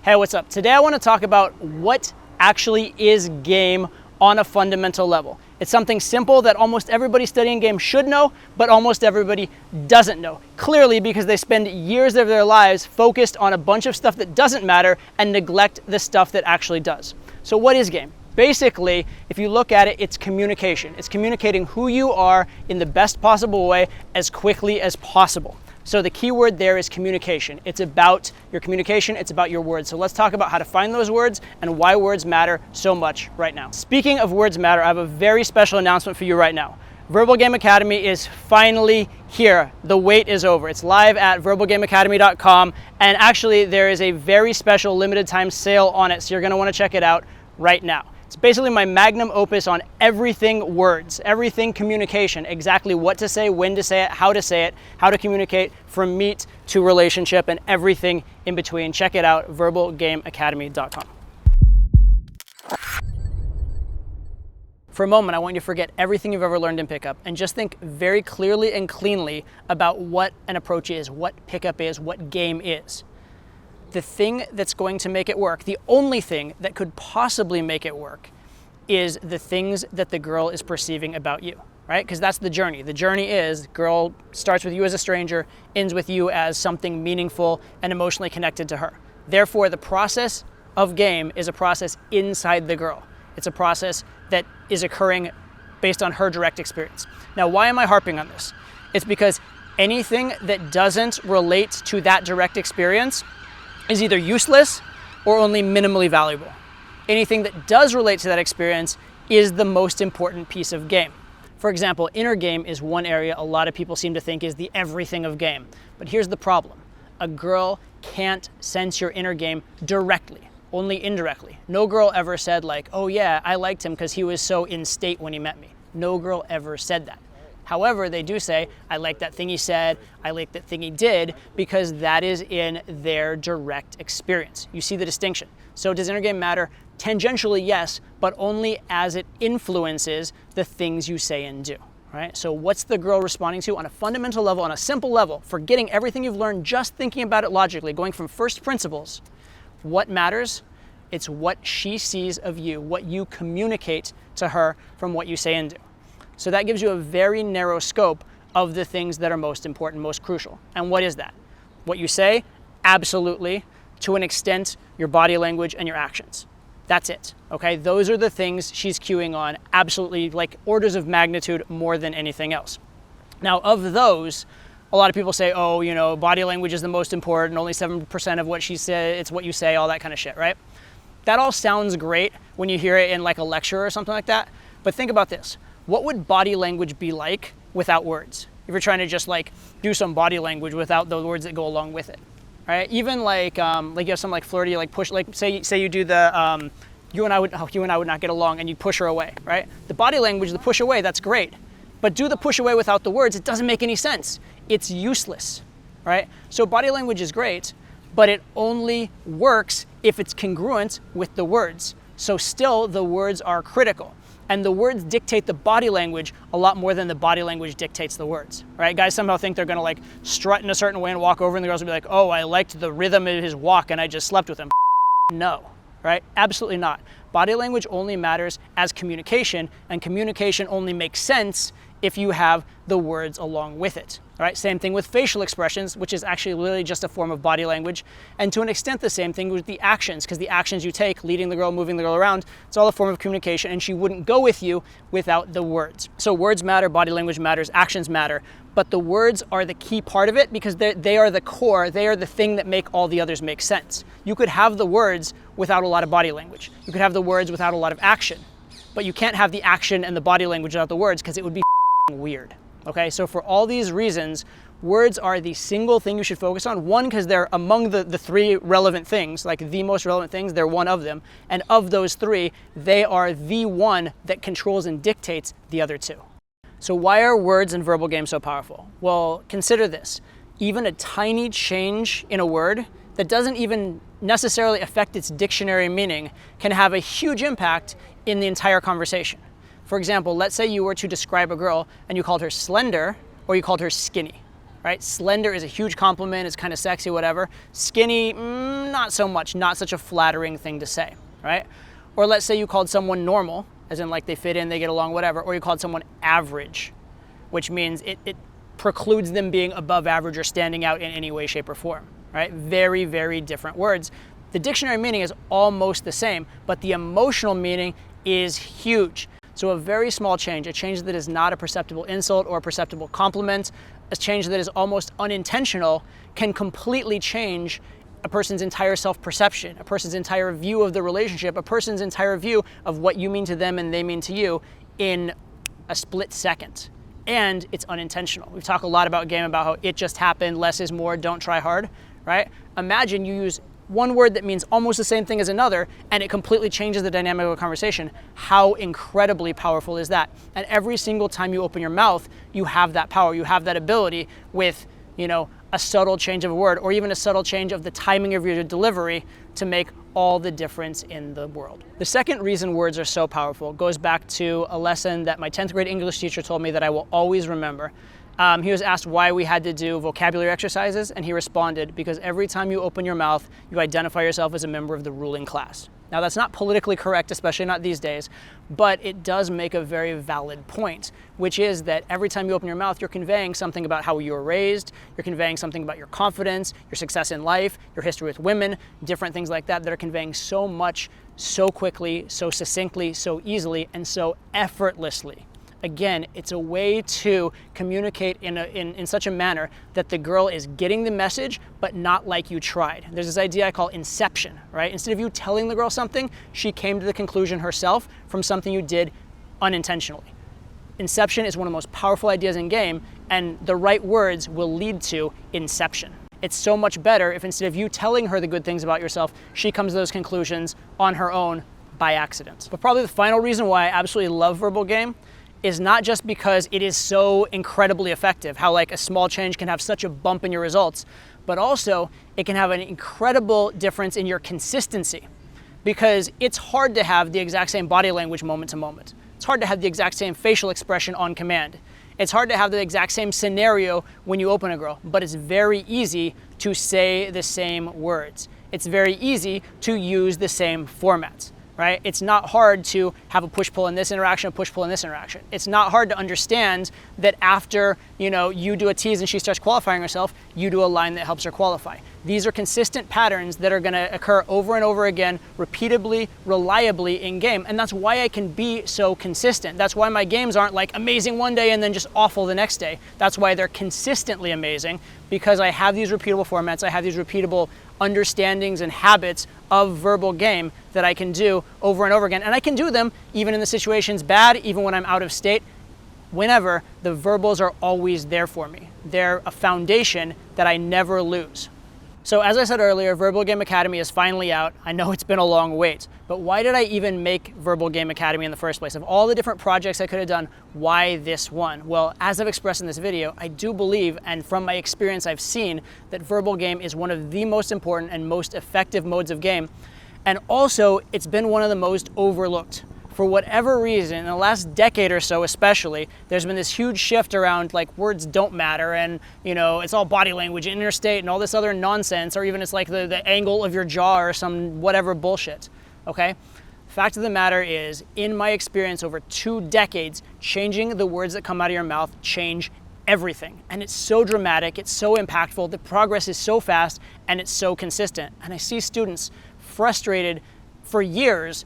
Hey, what's up? Today I want to talk about what actually is game on a fundamental level. It's something simple that almost everybody studying game should know, but almost everybody doesn't know. Clearly because they spend years of their lives focused on a bunch of stuff that doesn't matter and neglect the stuff that actually does. So what is game? Basically, if you look at it, it's communication. It's communicating who you are in the best possible way as quickly as possible. So the key word there is communication. It's about your communication, it's about your words. So let's talk about how to find those words and why words matter so much right now. Speaking of words matter, I have a very special announcement for you right now. Verbal Game Academy is finally here. The wait is over. It's live at verbalgameacademy.com, and actually there is a very special limited time sale on it, so you're gonna wanna check it out right now. It's basically my magnum opus on everything words, everything communication, exactly what to say, when to say it, how to communicate from meet to relationship and everything in between. Check it out, verbalgameacademy.com. For a moment, I want you to forget everything you've ever learned in pickup and just think very clearly and cleanly about what an approach is, what pickup is, what game is. The thing that's going to make it work, the only thing that could possibly make it work, is the things that the girl is perceiving about you, right? Because that's the journey. The journey is, girl starts with you as a stranger, ends with you as something meaningful and emotionally connected to her. Therefore, the process of game is a process inside the girl. It's a process that is occurring based on her direct experience. Now, why am I harping on this? It's because anything that doesn't relate to that direct experience is either useless or only minimally valuable. Anything that does relate to that experience is the most important piece of game. For example, inner game is one area a lot of people seem to think is the everything of game. But here's the problem. A girl can't sense your inner game directly, only indirectly. No girl ever said like, oh yeah, I liked him because he was so in state when he met me. No girl ever said that. However, they do say, I like that thing he said, I like that thing he did, because that is in their direct experience. You see the distinction. So does inner game matter? Tangentially, yes, but only as it influences the things you say and do, right? So what's the girl responding to on a fundamental level, on a simple level, forgetting everything you've learned, just thinking about it logically, going from first principles? What matters? It's what she sees of you, what you communicate to her from what you say and do. So that gives you a very narrow scope of the things that are most important, most crucial. And what is that? What you say? Absolutely. To an extent, your body language and your actions. That's it, okay? Those are the things she's cueing on, absolutely, like orders of magnitude more than anything else. Now, of those, a lot of people say, oh, you know, body language is the most important, only 7% of what she said, it's what you say, all that kind of shit, right? That all sounds great when you hear it in like a lecture or something like that, but think about this. What would body language be like without words? If you're trying to just like do some body language without the words that go along with it, right? Even like you have some like flirty, like push, like say you do the you and I would not get along, and you push her away, right? The body language, the push away, that's great, but do the push away without the words, it doesn't make any sense. It's useless, right? So body language is great, but it only works if it's congruent with the words. So still, the words are critical. And the words dictate the body language a lot more than the body language dictates the words, right? Guys somehow think they're gonna like strut in a certain way and walk over, and the girls will be like, oh, I liked the rhythm of his walk and I just slept with him. No, right? Absolutely not. Body language only matters as communication, and communication only makes sense if you have the words along with it. All right, same thing with facial expressions, which is actually literally just a form of body language. And to an extent, the same thing with the actions, because the actions you take, leading the girl, moving the girl around, it's all a form of communication, and she wouldn't go with you without the words. So words matter, body language matters, actions matter, but the words are the key part of it because they are the core, they are the thing that make all the others make sense. You could have the words without a lot of body language. You could have the words without a lot of action, but you can't have the action and the body language without the words because it would be weird. Okay, so for all these reasons, words are the single thing you should focus on. One, because they're among the three relevant things, like the most relevant things, they're one of them. And of those three, they are the one that controls and dictates the other two. So why are words in verbal game so powerful? Well, consider this. Even a tiny change in a word that doesn't even necessarily affect its dictionary meaning can have a huge impact in the entire conversation. For example, let's say you were to describe a girl and you called her slender or you called her skinny, right? Slender is a huge compliment, it's kind of sexy, whatever. Skinny, not so much, not such a flattering thing to say, right? Or let's say you called someone normal, as in like they fit in, they get along, whatever, or you called someone average, which means it precludes them being above average or standing out in any way, shape, or form, right? Very, very different words. The dictionary meaning is almost the same, but the emotional meaning is huge. So a very small change, a change that is not a perceptible insult or a perceptible compliment, a change that is almost unintentional, can completely change a person's entire self-perception, a person's entire view of the relationship, a person's entire view of what you mean to them and they mean to you in a split second. And it's unintentional. We've talked a lot about game, about how it just happened, less is more, don't try hard, right? Imagine you use one word that means almost the same thing as another, and it completely changes the dynamic of a conversation. How incredibly powerful is that? And every single time you open your mouth, you have that power, you have that ability with, a subtle change of a word, or even a subtle change of the timing of your delivery to make all the difference in the world. The second reason words are so powerful goes back to a lesson that my 10th grade English teacher told me that I will always remember. He was asked why we had to do vocabulary exercises, and he responded, because every time you open your mouth, you identify yourself as a member of the ruling class. Now, that's not politically correct, especially not these days, but it does make a very valid point, which is that every time you open your mouth, you're conveying something about how you were raised, you're conveying something about your confidence, your success in life, your history with women, different things like that are conveying so much, so quickly, so succinctly, so easily, and so effortlessly. Again, it's a way to communicate in such a manner that the girl is getting the message, but not like you tried. There's this idea I call inception, right? Instead of you telling the girl something, she came to the conclusion herself from something you did unintentionally. Inception is one of the most powerful ideas in game, and the right words will lead to inception. It's so much better if instead of you telling her the good things about yourself, she comes to those conclusions on her own by accident. But probably the final reason why I absolutely love verbal game is not just because it is so incredibly effective, how like a small change can have such a bump in your results, but also it can have an incredible difference in your consistency, because it's hard to have the exact same body language moment to moment. It's hard to have the exact same facial expression on command. It's hard to have the exact same scenario when you open a girl, but it's very easy to say the same words. It's very easy to use the same formats. Right? It's not hard to have a push-pull in this interaction, a push-pull in this interaction. It's not hard to understand that after, you do a tease and she starts qualifying herself, you do a line that helps her qualify. These are consistent patterns that are gonna occur over and over again, repeatably, reliably in game. And that's why I can be so consistent. That's why my games aren't like amazing one day and then just awful the next day. That's why they're consistently amazing, because I have these repeatable formats, I have these repeatable understandings and habits of verbal game that I can do over and over again. And I can do them even in the situations bad, even when I'm out of state. Whenever, the verbals are always there for me. They're a foundation that I never lose. So as I said earlier, Verbal Game Academy is finally out. I know it's been a long wait, but why did I even make Verbal Game Academy in the first place? Of all the different projects I could have done, why this one? Well, as I've expressed in this video, I do believe, and from my experience I've seen, that verbal game is one of the most important and most effective modes of game. And also, it's been one of the most overlooked. For whatever reason, in the last decade or so especially, there's been this huge shift around like words don't matter, and it's all body language, interstate, and all this other nonsense, or even it's like the angle of your jaw or some whatever bullshit, okay? Fact of the matter is, in my experience over 2 decades, changing the words that come out of your mouth change everything. And it's so dramatic, it's so impactful, the progress is so fast, and it's so consistent. And I see students frustrated for years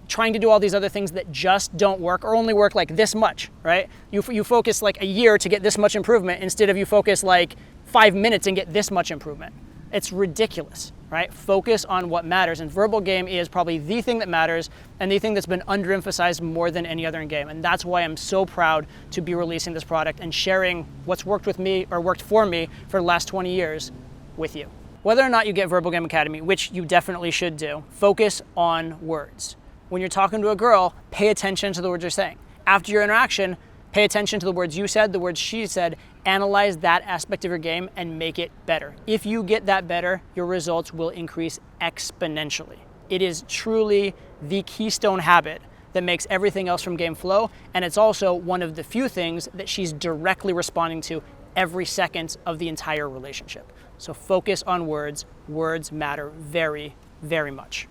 trying to do all these other things that just don't work, or only work like this much, right? You focus like a year to get this much improvement instead of you focus like 5 minutes and get this much improvement. It's ridiculous, right? Focus on what matters, and verbal game is probably the thing that matters and the thing that's been underemphasized more than any other in game. And that's why I'm so proud to be releasing this product and sharing what's worked with me or worked for me for the last 20 years with you. Whether or not you get Verbal Game Academy, which you definitely should do, focus on words. When you're talking to a girl, pay attention to the words you're saying. After your interaction, pay attention to the words you said, the words she said, analyze that aspect of your game and make it better. If you get that better, your results will increase exponentially. It is truly the keystone habit that makes everything else from game flow, and it's also one of the few things that she's directly responding to every second of the entire relationship. So focus on words. Words matter very, very much.